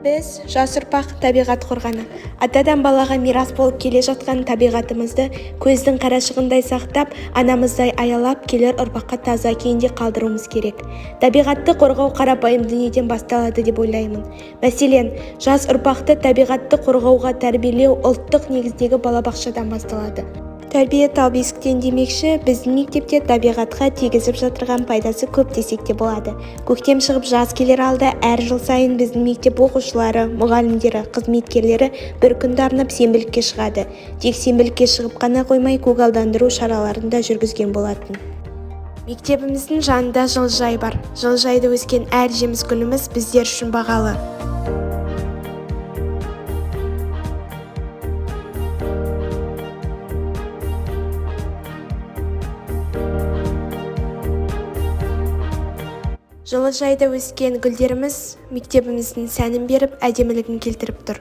Біз жас ұрпақ табиғат қорғаны. Атадан балаға мирас болып келе жатқан табиғатымызды көздің қарашығындай сақтап, анамыздай аялап келер ұрпаққа таза күйінде қалдыруымыз керек. Табиғатты қорғау қарапайым дүниеден басталады деп ойлаймын. Мәселен, жас ұрпақты табиғатты қорғауға тәрбиелеу ұлттық негіздегі балабақшадан басталады. Тәрбие тал бесіктен демекші, біздің мектепте табиғатқа тигізіп жатырған пайдасы көп десек те болады. Көктем шығып жаз келер алда әр жыл сайын біздің мектеп оқушылары, мұғалімдері, қызметкерлері бір күнді арнап сенбілікке шығады. Тек сенбілікке шығып қана қоймай, көгалдандыру шараларын да жүргізген болатын. Мектебіміздің жанында жылыжай бар. Жылыжайда өскен әр жеміс гүліміз біздер үшін бағалы. Жылыжайда өскен гүлдеріміз мектебіміздің сәнін беріп, әдемілігін келтіріп тұр.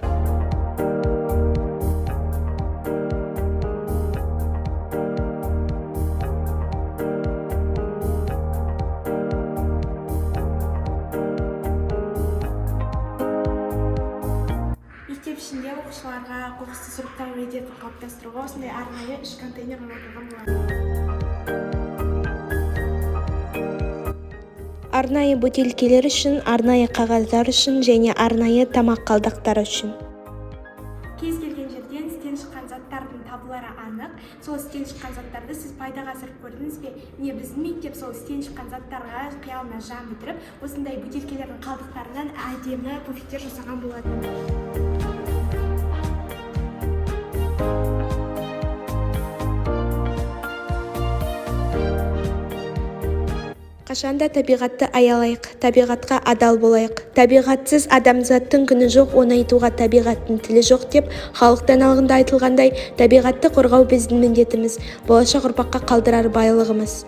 Мектеп ішінде оқушыларға қоқысты сұрыптау әдетін қалыптастыруға осындай арнайы үш контейнер орнатылған болады. Арнайы бөтелкелер үшін, арнайы қағаздар үшін және арнайы тамақ қалдықтары үшін. Кез келген жерден істен шыққан заттардың табылары анық. Сол істен шыққан заттарды сіз пайдаға асырып көрдіңіз бе? Міне біздің мектеп сол істен шыққан заттарға қиялына жан бітіріп, осындай бөтелкелердің қалдықтарынан әдемі пуфиктер жасаған болады. Қашанда табиғатты аялайық, табиғатқа адал болайық. Табиғатсыз адамзаттың күні жоқ, оны айтуға табиғаттың тілі жоқ деп халық даналығында айтылғандай, табиғатты қорғау біздің міндетіміз, болашақ ұрпаққа қалдырар байлығымыз.